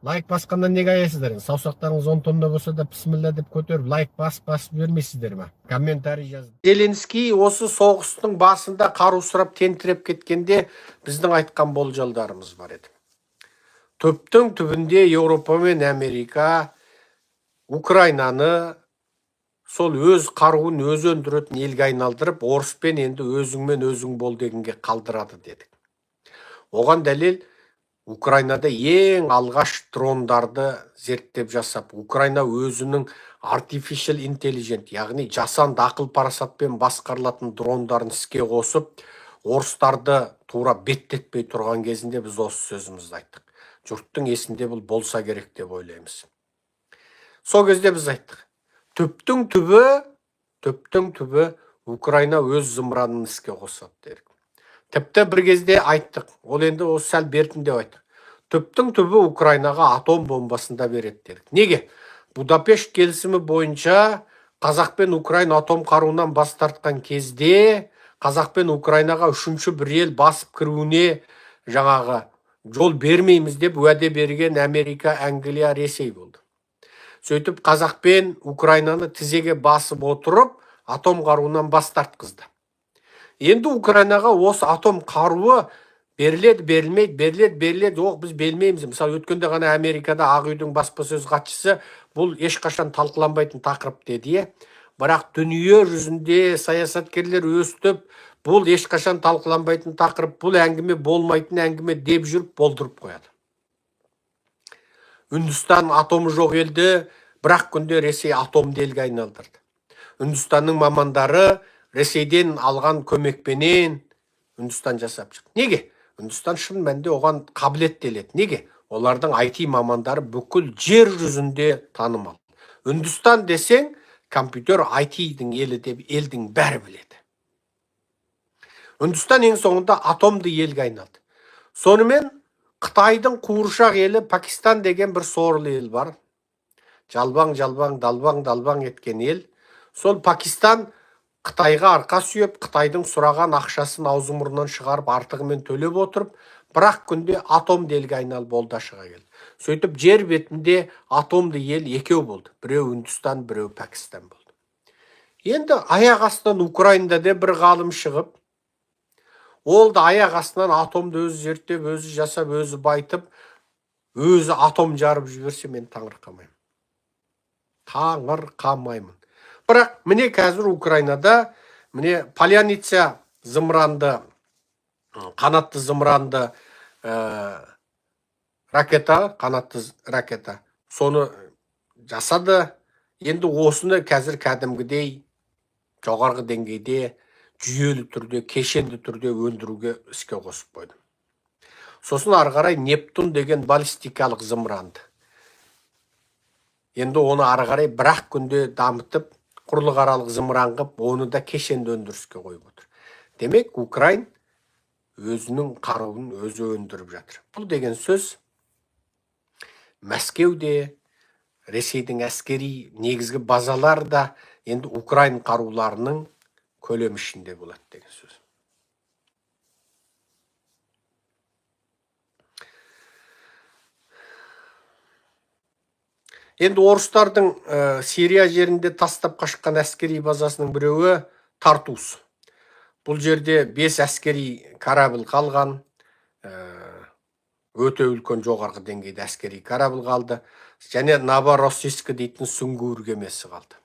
Лайк басқаннан неге аясыздар? Саусақтарыңыз 10 тонна болса да бісміллә деп көтеріп, лайк басып бермейсіздер ме? Комментарий жазып. Зеленский осы соғыстың басында қару сұрап тентіреп кеткенде біздің айтқан болжалдарымыз бар еді. Түптің түбінде Еуропа мен Америка Украинаны сол өз қаруын өз өндіретін елге айналдырып, орыспен енді өзіңмен өзің бол дегенге қалдырады дедік. Оған дәлел Украинада ең алғаш дрондарды зерттеп жасап, Украина өзінің artificial intelligent, яғни жасанды ақыл парасатпен басқарылатын дрондарын іске қосып, орыстарды тура беттетпей тұрған кезінде біз осы сөзімізді айттық. Жұрттың есінде бұл болса керек деп ойлаймыз. Сол кезде біз айттық. Түптің түбі Украина өз зымыранын іске қосады дедік. Тіпті бір кезде айттық, ол енді осы сәл бертінде айттық. Түптің түбі Украинаға атом бомбасын да береді дедік. Неге? Будапешт келісімі бойынша Қазақ пен Украина атом қаруынан бас тартқан кезде Қазақ пен Украинаға үшінші бір ел басып кіруіне жаңағы жол бермейміз деп уәде берген Америка, Англия, Ресей болды. Сөйтіп Қазақ пен Украинаны тізеге басып отырып, атом қаруынан бас тартқызды. Енді Украинаға осы атом қаруы беріледі, берілмейді, жоқ біз бермейміз. Мысалы, өткенде ғана Америкада Ақ үйдің баспасөз хатшысы бұл ешқашан талқыланбайтын тақырып деді. Бірақ дүние жүзінде саясаткерлер өстіп, бұл ешқашан талқыланбайтын тақырып, бұл әңгіме болмайтын әңгіме деп жүріп болдырып қояды. Үндістан атомы жоқ елді, бірақ күнде Ресей атомды елге айналдырды. Үндістанның мамандары Ресейден алған көмекпенен Үндістан жасап шықты. Неге? Үндістан шын мәнінде оған қабілеттеледі. Неге? Олардың IT мамандары бүкіл жер жүзінде танымал. Үндістан десең, компьютер IT-дің елі деп елдің бәрі біледі. Үндістан ең соңында атомды елге айналды. Сонымен Қытайдың қуыршақ елі Пакистан деген бір сорлы ел бар. Жалбаң, далбаң еткен ел. Сол Пакистан Қытайға арқа сүйеп, Қытайдың сұраған ақшасын аузы мұрнынан шығарып, артығымен төлеп отырып, бірақ күнде атомды елге айналып болды шыға келді. Сөйтіп жер бетінде атомды ел екеу болды. Біреу Үндістан, біреу Пакистан болды. Енді аяқ астынан Украинада бір ғалым шығып, ол да аяқ астынан атомды өзі зерттеп, өзі жасап, өзі байтып, өзі атом жарып жіберсе, мен таңырқамаймын. Таңырқамаймын. Бірақ міне қазір Украинада міне Поляница зымыранды, қанатты зымыранды қанатты ракета. Соны жасады. Енді осыны қазір кәдімгідей жоғарғы деңгейде жүйелі түрде, кешенді түрде өндіруге іске қосып қойды. Сосын ары қарай Нептун деген баллистикалық зымыранды. Енді оны ары қарай бір-ақ күнде дамытып, құрлықаралық зымыран қып, оны да кешенді өндіріске қойып отыр. Демек, Украин өзінің қаруын өзі өндіріп жатыр. Бұл деген сөз Мәскеуде, Ресейдің әскери негізгі базалар да енді Украин қаруларының көлем ішінде болады деген сөз. Енді орыстардың Сирия жерінде тастап қашқан әскери базасының біреуі Тартус. Бұл жерде 5 әскери корабль қалған, өте үлкен жоғарғы деңгейде әскери корабль қалды, және Новороссийск дейтін сүңгуір кемесі қалды.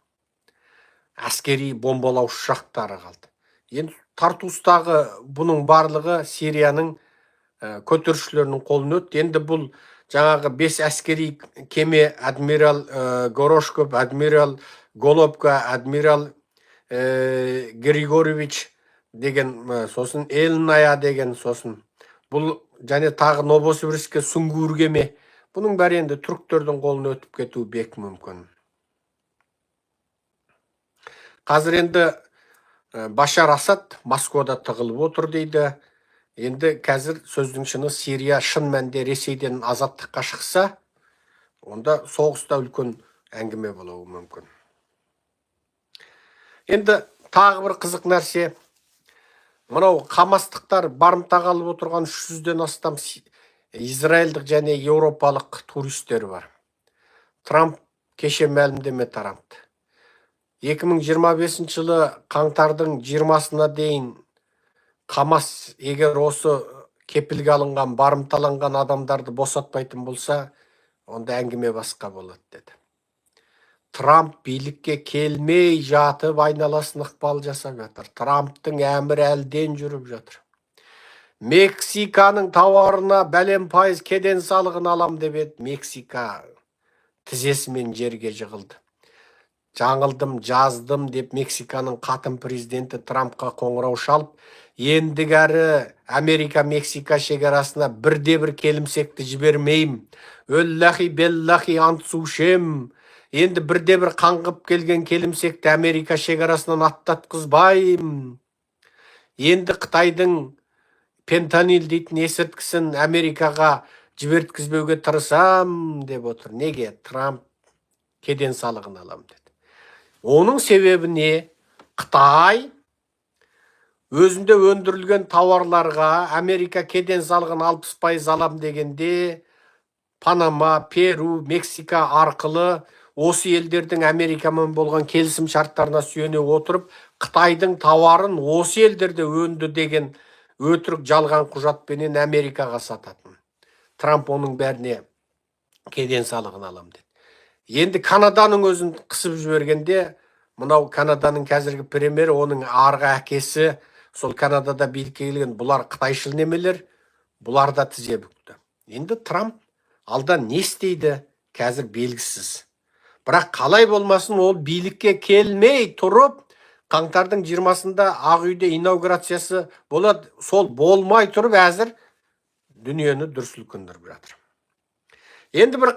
Әскери бомбалау ұшақтары қалды. Енді Тартустағы бұның барлығы Сирияның көтерілісшілерінің қолына өтті. Енді бұл жаңағы 5 әскери кеме адмирал Горошков, адмирал Голубка, адмирал Григорьевич деген, сосын Элная деген, сосын бұл және тағы Новосибирскке сүңгуір кеме. Бұның бәрі енді түріктердің қолына өтіп кетуі бек мүмкін. Қазір енді Башар Асад Москвада тығылып отыр дейді. Енді қазір сөздің шыны Сирия шын мәнде Ресейден азаттыққа шықса, онда соғыста үлкен әңгіме болуы мүмкін. Енді тағы бір қызық нәрсе, мынау қамастықтар барымтаға алып отырған 300-ден астам Израилдік және еуропалық туристер бар. Трамп кеше мәлімдеме таратты. 2025 жылы қаңтардың 20-сына дейін Хамас егер осы кепілге алынған, барымталанған адамдарды босатпайтын болса, онда әңгіме басқа болады деді. Трамп билікке келмей жатып айналасын ықпал жасап жатыр. Трамптың әмірі әлден жүріп жатыр. Мексиканың тауарына бәлем пайыз кеден салығын алам деп еді. Мексика тізесімен жерге жығылды. Жаңылдым, жаздым деп Мексиканың қатын президенті Трампқа қоңырау шалып, ендігәрі Америка-Мексика шекарасына бірде-бір келімсекті жібермеймін. Өллахи беллахи антсушем. Енді бірде-бір қаңғып келген келімсекті Америка шекарасынан аттатқызбайым. Енді Қытайдың пентанил дейтін есірткісін Америкаға жіберткізбеуге тырысам деп отыр. Неге? Трамп кеден салығын алам деді. Оның себебі не? Қытай өзінде өндірілген тауарларға Америка кеден салығын 60% алам дегенде, Панама, Перу, Мексика арқылы осы елдердің Америкамен болған келісім шарттарына сүйене отырып, Қытайдың тауарын осы елдерде өнді деген өтірік жалған құжатпенен Америкаға сататын. Трамп оның бәріне кеден салығын алам деді. Енді Канаданың өзін қысып жібергенде, мынау Канаданың қазіргі премьері, оның арғы әкесі, сол Канадада билікке келген, бұлар қытайшыл немелер, бұлар да тізе бүкті. Енді Трамп алда не істейді, қазір белгісіз. Бірақ қалай болмасын, ол билікке келмей тұрып, қаңтардың 20-сында Ақ үйде инаугурациясы болады, сол болмай тұрып әзір дүниені дүрсіл көндіріп жатыр. Енді бір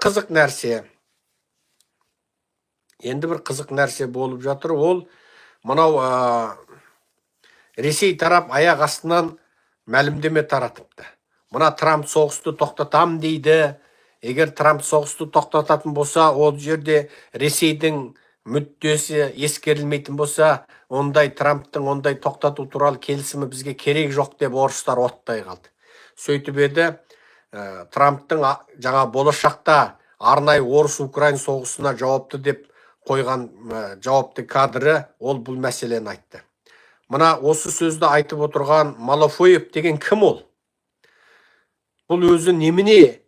қызық нәрсе болып жатыр. Ол мынау Ресей тарап аяқ астынан мәлімдеме таратыпты. Мына Трамп соғысты тоқтатам дейді. Егер Трамп соғысты тоқтататын болса, ол жерде Ресейдің мүддесі ескерілмейтін болса, ондай Трамптың ондай тоқтату туралы келісімі бізге керек жоқ деп орыстар оттай қалды. Сөйтіп еді, Трамптың жаңа болашақта арнайы орыс-украин соғысына жауапты деп қойған жауапты кадры, ол бұл мәселені айтты. Мына осы сөзді айтып отырған Малафоев деген кім ол? Бұл өзі немене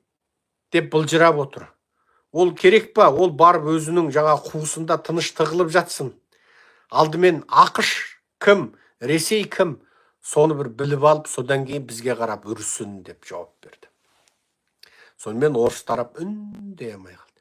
деп бұлжырап отыр. Ол керек па? Ол барып өзінің жаңа қуысында тыныш тығылып жатсын. Алдымен ақш кім, Ресей кім? Соны бір біліп алып, содан кейін бізге қарап үрсін деп жауап берді. Сонымен орыс тарап үндей алмай қалды.